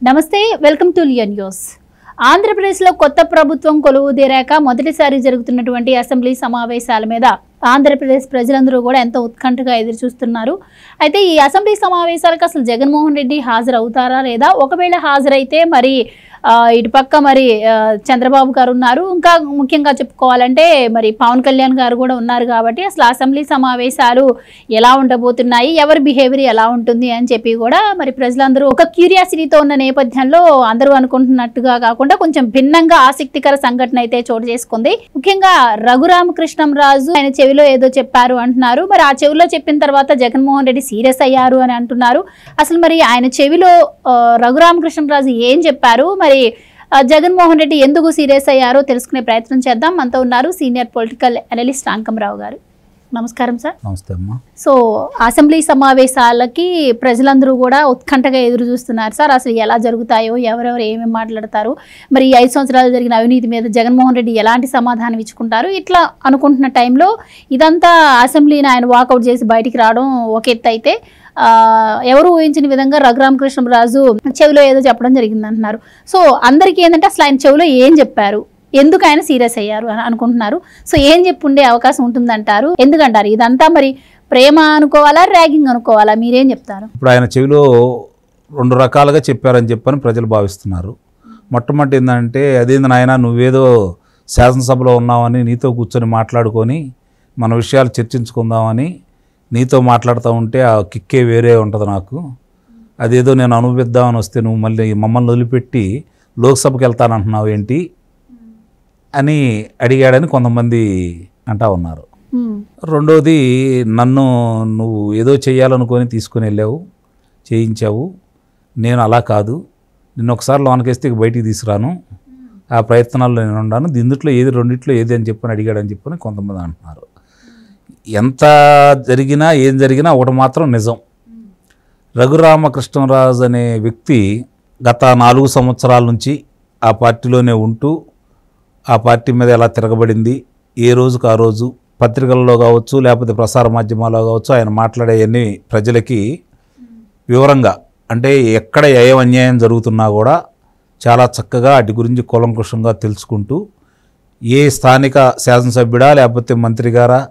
నమస్తే, welcome to లియన్ news. ఆంధ్రప్రదేశ్లో కొత్త ప్రభుత్వం కొలువుదీరాక మొదటిసారి జరుగుతున్నటువంటి అసెంబ్లీ సమావేశాల మీద ఆంధ్రప్రదేశ్ ప్రజలందరూ కూడా ఎంతో ఉత్కంఠగా ఎదురు చూస్తున్నారు. అయితే ఈ అసెంబ్లీ సమావేశాలకు అసలు జగన్మోహన్ రెడ్డి హాజరవుతారా లేదా, ఒకవేళ హాజరైతే మరి ఇటుపక్క మరి చంద్రబాబు గారు ఉన్నారు, ఇంకా ముఖ్యంగా చెప్పుకోవాలంటే మరి పవన్ కళ్యాణ్ గారు కూడా ఉన్నారు. కాబట్టి అసలు అసెంబ్లీ సమావేశాలు ఎలా ఉండబోతున్నాయి, ఎవరి బిహేవియర్ ఎలా ఉంటుంది అని చెప్పి కూడా మరి ప్రజలందరూ ఒక క్యూరియాసిటీతో ఉన్న నేపథ్యంలో అందరూ అనుకుంటున్నట్టుగా కాకుండా కొంచెం భిన్నంగా ఆసక్తికర సంఘటన అయితే చోటు చేసుకుంది. ముఖ్యంగా రఘురామకృష్ణంరాజు ఆయన చెవిలో ఏదో చెప్పారు అంటున్నారు. మరి ఆ చెవిలో చెప్పిన తర్వాత జగన్మోహన్ రెడ్డి సీరియస్ అయ్యారు అని అంటున్నారు. అసలు మరి ఆయన చెవిలో రఘురామకృష్ణంరాజు ఏం చెప్పారు, మరి జగన్మోహన్ రెడ్డి ఎందుకు సీరియస్ అయ్యారో తెలుసుకునే ప్రయత్నం చేద్దాం. మనతో ఉన్నారు సీనియర్ పొలిటికల్ అనలిస్ట్ అంకమరావు గారు. నమస్కారం సార్. నమస్తే అమ్మా. సో అసెంబ్లీ సమావేశాలకి ప్రజలందరూ కూడా ఉత్కంఠగా ఎదురు చూస్తున్నారు సార్. అసలు ఎలా జరుగుతాయో, ఎవరెవరు ఏమేమి మాట్లాడతారు, మరి 5 సంవత్సరాలు జరిగిన అవినీతి మీద జగన్మోహన్ రెడ్డి ఎలాంటి సమాధానం ఇచ్చుకుంటారు, ఇట్లా అనుకుంటున్న టైంలో ఇదంతా అసెంబ్లీని ఆయన వాకౌట్ చేసి బయటికి రావడం ఒక ఎత్తు అయితే, ఎవరు ఊహించిన విధంగా రఘురామకృష్ణరాజు చెవిలో ఏదో చెప్పడం జరిగింది అంటున్నారు. సో అందరికీ ఏంటంటే అసలు ఆయన చెవిలో ఏం చెప్పారు, ఎందుకు ఆయన సీరియస్ అయ్యారు అని అనుకుంటున్నారు. సో ఏం చెప్పి ఉండే అవకాశం ఉంటుందంటారు, ఎందుకంటారు? ఇదంతా మరి ప్రేమ అనుకోవాలా, ర్యాగింగ్ అనుకోవాలా, మీరేం చెప్తారు? ఇప్పుడు ఆయన చెవిలో 2 రకాలుగా చెప్పారని చెప్పని ప్రజలు భావిస్తున్నారు. మొట్టమొదటి ఏంటంటే, అదేంది నాయన నువ్వేదో శాసనసభలో ఉన్నావని నీతో కూర్చొని మాట్లాడుకొని మన విషయాలు చర్చించుకుందామని నీతో మాట్లాడుతూ ఉంటే ఆ కిక్కే వేరే ఉంటుంది నాకు. అదేదో నేను అనుభవిద్దామని వస్తే నువ్వు మళ్ళీ మమ్మల్ని వదిలిపెట్టి లోక్సభకి వెళ్తానంటున్నావు ఏంటి అని అడిగాడని కొంతమంది అంటా ఉన్నారు. రెండోది, నన్ను నువ్వు ఏదో చేయాలనుకొని తీసుకుని వెళ్ళావు, చేయించావు, నేను అలా కాదు, నిన్న ఒకసారి లోనకేస్తే బయటికి తీసుకురాను, ఆ ప్రయత్నాల్లో నేను ఉన్నాను, రెండిట్లో ఏది అని చెప్పని అడిగాడని చెప్పని కొంతమంది అంటున్నారు. ఎంత జరిగినా ఏం జరిగినా ఒకటి మాత్రం నిజం, రఘురామకృష్ణరాజు అనే వ్యక్తి గత 4 సంవత్సరాల నుంచి ఆ పార్టీలోనే ఉంటూ ఆ పార్టీ మీద ఎలా తిరగబడింది, ఏ రోజుకు ఆ రోజు పత్రికల్లో కావచ్చు లేకపోతే ప్రసార మాధ్యమాల్లో కావచ్చు ఆయన మాట్లాడేవన్నీ ప్రజలకి వివరంగా, అంటే ఎక్కడ ఏ అన్యాయం జరుగుతున్నా కూడా చాలా చక్కగా వాటి గురించి కూలంకుషంగా తెలుసుకుంటూ, ఏ స్థానిక శాసనసభ్యుడా లేకపోతే మంత్రి గారా,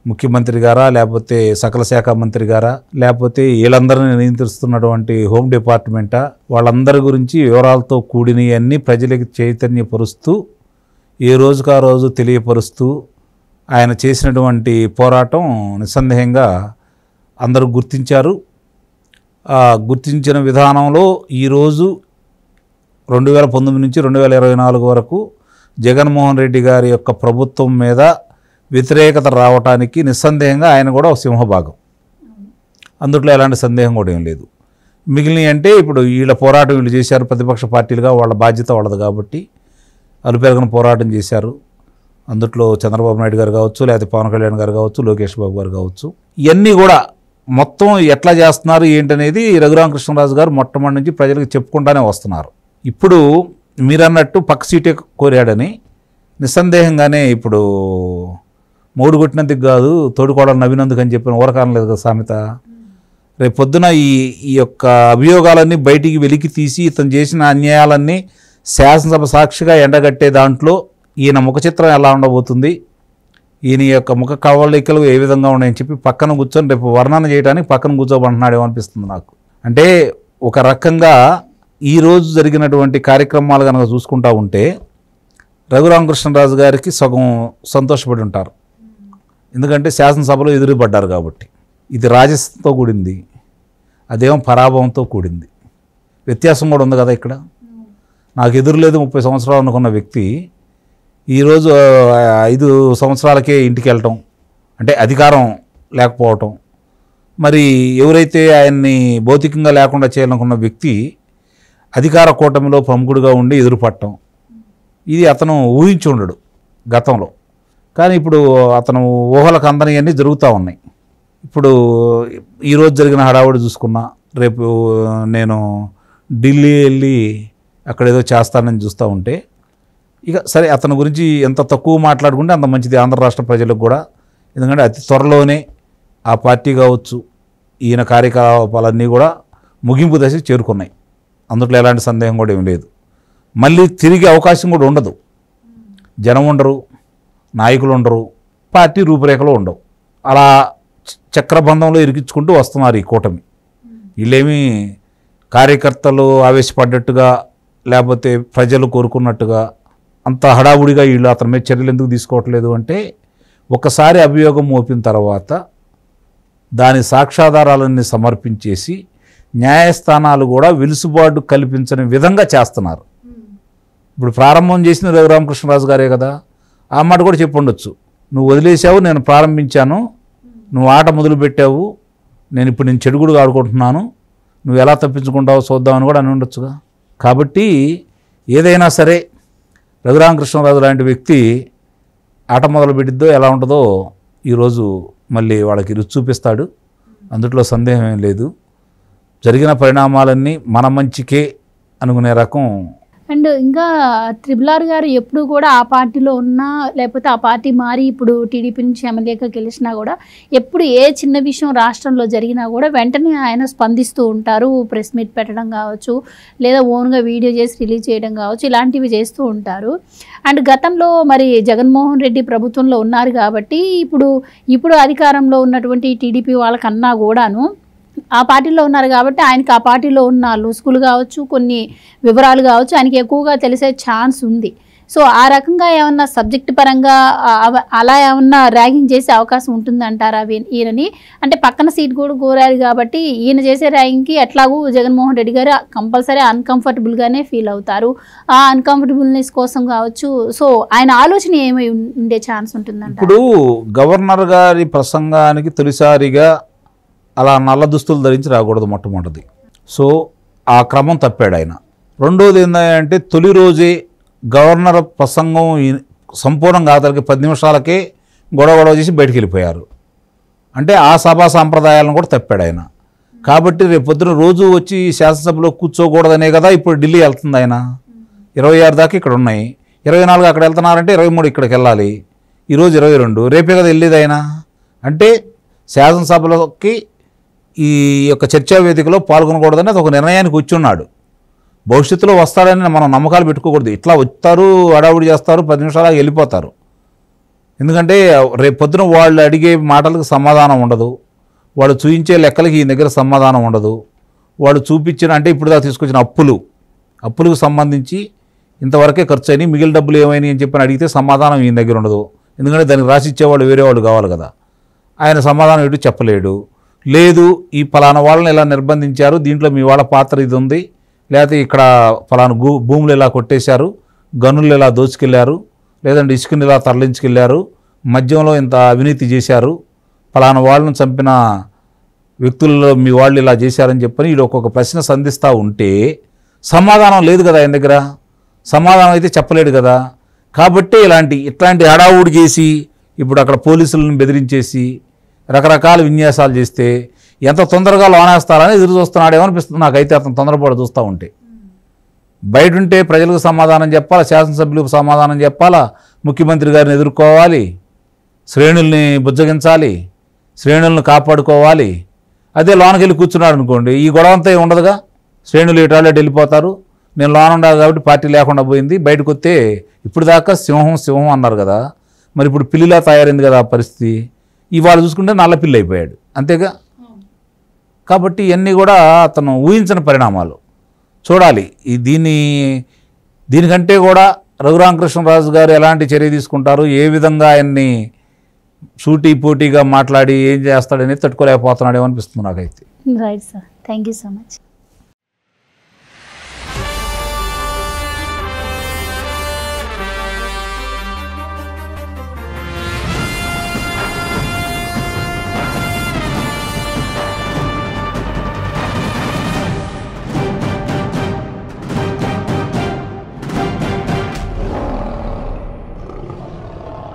ముఖ్యమంత్రి గారా, లేకపోతే సకల శాఖ మంత్రి గారా, లేకపోతే వీళ్ళందరినీ నియంత్రిస్తున్నటువంటి హోమ్ డిపార్ట్మెంటా, వాళ్ళందరి గురించి వివరాలతో కూడినవన్నీ ప్రజలకి చైతన్యపరుస్తూ ఏ రోజుకు ఆ రోజు తెలియపరుస్తూ ఆయన చేసినటువంటి పోరాటం నిస్సందేహంగా అందరూ గుర్తించారు. గుర్తించిన విధానంలో ఈరోజు 2019 నుంచి 2024 వరకు జగన్మోహన్ రెడ్డి గారి యొక్క ప్రభుత్వం మీద వ్యతిరేకత రావటానికి నిస్సందేహంగా ఆయన కూడా ఒక సింహభాగం, అందుట్లో ఎలాంటి సందేహం కూడా ఏం లేదు. మిగిలినవి అంటే ఇప్పుడు వీళ్ళ పోరాటం వీళ్ళు చేశారు, ప్రతిపక్ష పార్టీలుగా వాళ్ళ బాధ్యత వాళ్ళది కాబట్టి అలుపెరగని పోరాటం చేశారు. అందుట్లో చంద్రబాబు నాయుడు గారు కావచ్చు, లేకపోతే పవన్ కళ్యాణ్ గారు కావచ్చు, లోకేష్ బాబు గారు కావచ్చు, ఇవన్నీ కూడా మొత్తం ఎట్లా చేస్తున్నారు ఏంటనేది రఘురామకృష్ణరాజు గారు మొట్టమొదటి నుంచి ప్రజలకు చెప్పుకుంటానే వస్తున్నారు. ఇప్పుడు మీరన్నట్టు పక్క సీటే కోరాడని నిస్సందేహంగానే ఇప్పుడు మూడు కొట్టినందుకు కాదు తోడుకోవడం నవ్వినందుకు అని చెప్పిన ఊరకాలం లేదు కదా సామెత. రేపు పొద్దున ఈ యొక్క అభియోగాలన్నీ బయటికి వెలికి తీసి ఇతను చేసిన అన్యాయాలన్నీ శాసనసభ సాక్షిగా ఎండగట్టే దాంట్లో ఈయన ముఖ చిత్రం ఎలా ఉండబోతుంది, ఈయన యొక్క ముఖ కవళికలు ఏ విధంగా ఉన్నాయని చెప్పి పక్కన కూర్చొని రేపు వర్ణన చేయడానికి పక్కన కూర్చోబడుతున్నాడు ఏమనిపిస్తుంది నాకు. అంటే ఒక రకంగా ఈరోజు జరిగినటువంటి కార్యక్రమాలు కనుక చూసుకుంటా ఉంటే రఘురామకృష్ణరాజు గారికి సగం సంతోషపడి ఉంటారు, ఎందుకంటే శాసనసభలో ఎదురుపడ్డారు కాబట్టి. ఇది రాజస్థంతో కూడింది, అదేమో పరాభవంతో కూడింది, వ్యత్యాసం కూడా ఉంది కదా ఇక్కడ. నాకు ఎదురులేదు 30 సంవత్సరాలు అనుకున్న వ్యక్తి ఈరోజు 5 సంవత్సరాలకే ఇంటికి వెళ్ళటం, అంటే అధికారం లేకపోవటం, మరి ఎవరైతే ఆయన్ని భౌతికంగా లేకుండా చేయాలనుకున్న వ్యక్తి అధికార కూటమిలో ప్రముఖుడిగా ఉండి ఎదురుపడటం, ఇది అతను ఊహించి ఉండడు గతంలో. కానీ ఇప్పుడు అతను ఊహలకు అందనివన్నీ జరుగుతూ ఉన్నాయి. ఇప్పుడు ఈరోజు జరిగిన హడావుడి చూసుకున్నా, రేపు నేను ఢిల్లీ వెళ్ళి అక్కడ ఏదో చేస్తానని చూస్తూ ఉంటే, ఇక సరే అతని గురించి ఎంత తక్కువ మాట్లాడుకుంటే అంత మంచిది ఆంధ్ర రాష్ట్ర ప్రజలకు కూడా. ఎందుకంటే అతి త్వరలోనే ఆ పార్టీ కావచ్చు ఈయన కార్యకలాపాలన్నీ కూడా ముగింపు దశ చేరుకున్నాయి. అందులో ఎలాంటి సందేహం కూడా ఏం లేదు. మళ్ళీ తిరిగే అవకాశం కూడా ఉండదు. జనం ఉండరు, నాయకులు ఉండరు, పార్టీ రూపురేఖలు ఉండవు. అలా చక్రబంధంలో ఇరికించుకుంటూ వస్తున్నారు ఈ కూటమి. వీళ్ళేమీ కార్యకర్తలు ఆవేశపడ్డట్టుగా లేకపోతే ప్రజలు కోరుకున్నట్టుగా అంత హడావుడిగా వీళ్ళు అతని మీద చర్యలు ఎందుకు తీసుకోవట్లేదు అంటే, ఒకసారి అభియోగం మోపిన తర్వాత దాని సాక్ష్యాధారాలన్నీ సమర్పించేసి న్యాయస్థానాలు కూడా వెలుసుబాటు కల్పించని విధంగా చేస్తున్నారు. ఇప్పుడు ప్రారంభం చేసిన రఘురామకృష్ణరాజు గారే కదా, ఆ మాట కూడా చెప్పి ఉండొచ్చు. నువ్వు వదిలేసావు, నేను ప్రారంభించాను, నువ్వు ఆట మొదలుపెట్టావు, నేను చెడుగుడుగా ఆడుకుంటున్నాను, నువ్వు ఎలా తప్పించుకుంటావో చూద్దామని కూడా అని ఉండొచ్చుగా. కాబట్టి ఏదైనా సరే రఘురామకృష్ణరాజు లాంటి వ్యక్తి ఆట మొదలుపెట్టిద్దో ఎలా ఉంటుందో ఈరోజు మళ్ళీ వాళ్ళకి రుచి చూపిస్తాడు. అందుట్లో సందేహం ఏం లేదు. జరిగిన పరిణామాలన్నీ మన మంచికే అనుకునే రకం. అండ్ ఇంకా త్రిబుల్ గారు ఎప్పుడు కూడా ఆ పార్టీలో ఉన్నా లేకపోతే ఆ పార్టీ మారి ఇప్పుడు టీడీపీ నుంచి ఎమ్మెల్యేగా గెలిచినా కూడా ఎప్పుడు ఏ చిన్న విషయం రాష్ట్రంలో జరిగినా కూడా వెంటనే ఆయన స్పందిస్తూ ఉంటారు. ప్రెస్ మీట్ పెట్టడం కావచ్చు, లేదా ఓన్గా వీడియో చేసి రిలీజ్ చేయడం కావచ్చు, ఇలాంటివి చేస్తూ ఉంటారు. అండ్ గతంలో మరి జగన్మోహన్ రెడ్డి ప్రభుత్వంలో ఉన్నారు కాబట్టి ఇప్పుడు అధికారంలో ఉన్నటువంటి టీడీపీ వాళ్ళకన్నా కూడాను ఆ పార్టీలో ఉన్నారు కాబట్టి ఆయనకి ఆ పార్టీలో ఉన్న లూసుకులు కావచ్చు, కొన్ని వివరాలు కావచ్చు ఆయనకి ఎక్కువగా తెలిసే ఛాన్స్ ఉంది. సో ఆ రకంగా ఏమన్నా సబ్జెక్ట్ పరంగా అలా ఏమన్నా ర్యాగింగ్ చేసే అవకాశం ఉంటుందంటారా ఈయనని? అంటే పక్కన సీట్ కూడా కోరారు కాబట్టి ఈయన చేసే ర్యాగింగ్కి ఎట్లాగూ జగన్మోహన్ రెడ్డి గారు కంపల్సరీ అన్కంఫర్టబుల్గానే ఫీల్ అవుతారు. ఆ అన్కంఫర్టబుల్నెస్ కోసం కావచ్చు. సో ఆయన ఆలోచన ఏమై ఉండే ఛాన్స్ ఉంటుందంట? ఇప్పుడు గవర్నర్ గారి ప్రసంగానికి తొలిసారిగా అలా నల్ల దుస్తులు ధరించి రాకూడదు మొట్టమొదటిది. సో ఆ క్రమం తప్పాడు ఆయన. రెండోది ఏంటంటే తొలి రోజే గవర్నర్ ప్రసంగం సంపూర్ణంగా అతనికి 10 నిమిషాలకే గొడవ చేసి బయటికి వెళ్ళిపోయారు. అంటే ఆ సభా సాంప్రదాయాలను కూడా తప్పాడు ఆయన. కాబట్టి రేపు పొద్దున రోజు వచ్చి శాసనసభలో కూర్చోకూడదనే కదా ఇప్పుడు ఢిల్లీ వెళ్తుంది ఆయన. 26 దాకా ఇక్కడ ఉన్నాయి, 24 అక్కడ వెళ్తున్నారంటే 23 ఇక్కడికి వెళ్ళాలి. ఈరోజు 22, రేపే కదా వెళ్ళేది ఆయన. అంటే శాసనసభలోకి ఈ యొక్క చర్చా వేదికలో పాల్గొనకూడదని అది ఒక నిర్ణయానికి వచ్చి ఉన్నాడు. భవిష్యత్తులో వస్తాడని మనం నమ్మకాలు పెట్టుకోకూడదు. ఇట్లా వస్తారు, హడావుడి చేస్తారు, 10 నిమిషాలు వెళ్ళిపోతారు. ఎందుకంటే రేపు పొద్దున వాళ్ళు అడిగే మాటలకు సమాధానం ఉండదు, వాళ్ళు చూపించే లెక్కలకి ఈ దగ్గర సమాధానం ఉండదు. వాళ్ళు చూపించిన అంటే ఇప్పుడు దాకా తీసుకొచ్చిన అప్పులకు సంబంధించి ఇంతవరకే ఖర్చు అయినాయి, మిగిలిన డబ్బులు ఏమైనాయి అని చెప్పని అడిగితే సమాధానం ఈయన దగ్గర ఉండదు. ఎందుకంటే దానికి రాసిచ్చేవాళ్ళు వేరే వాళ్ళు కావాలి కదా. ఆయన సమాధానం ఎటు చెప్పలేడు. లేదు ఈ ఫలానా వాళ్ళని ఇలా నిర్బంధించారు, దీంట్లో మీ వాళ్ళ పాత్ర ఇది ఉంది, లేకపోతే ఇక్కడ ఫలానా భూములు ఇలా కొట్టేశారు, గనులు ఇలా దోచుకెళ్ళారు, లేదంటే ఇసుకని ఇలా తరలించుకెళ్ళారు, మద్యంలో ఇంత అవినీతి చేశారు, ఫలానా వాళ్ళని చంపిన వ్యక్తుల్లో మీ వాళ్ళు ఇలా చేశారని చెప్పని వీడు ఒక్కొక్క ప్రశ్న సంధిస్తూ ఉంటే సమాధానం లేదు కదా ఆయన దగ్గర. సమాధానం అయితే చెప్పలేడు కదా. కాబట్టి ఇట్లాంటి హడావుడి చేసి ఇప్పుడు అక్కడ పోలీసులను బెదిరించేసి రకరకాల విన్యాసాలు చేస్తే ఎంత తొందరగా లోనేస్తారని ఎదురు చూస్తున్నాడేమో అనిపిస్తుంది నాకైతే. అతను తొందరపడి చూస్తూ ఉంటే బయట ఉంటే ప్రజలకు సమాధానం చెప్పాలా, శాసనసభ్యులకు సమాధానం చెప్పాలా, ముఖ్యమంత్రి గారిని ఎదుర్కోవాలి, శ్రేణుల్ని బుజ్జగించాలి, శ్రేణులను కాపాడుకోవాలి. అదే లోనకెళ్ళి కూర్చున్నాడు అనుకోండి, ఈ గొడవ అంతా ఉండదుగా. శ్రేణులు ఈ టాయిలెట్ వెళ్ళిపోతారు, నేను లోన ఉండాలి కాబట్టి పార్టీ లేకుండా పోయింది. బయటకు వస్తే ఇప్పుడు దాకా సింహం అన్నారు కదా, మరి ఇప్పుడు పిల్లిలా తయారైంది కదా ఆ పరిస్థితి. ఇవాళ చూసుకుంటే నల్ల పిల్లి అయిపోయాడు, అంతేగా. కాబట్టి ఇవన్నీ కూడా అతను ఊహించని పరిణామాలు. చూడాలి దీనికంటే కూడా రఘురామకృష్ణరాజు గారు ఎలాంటి చర్య తీసుకుంటారు, ఏ విధంగా ఆయన్ని సూటిపోటీగా మాట్లాడి ఏం చేస్తాడనేది తట్టుకోలేకపోతున్నాడేమో అనిపిస్తుంది నాకైతే. Right sir, thank you so much.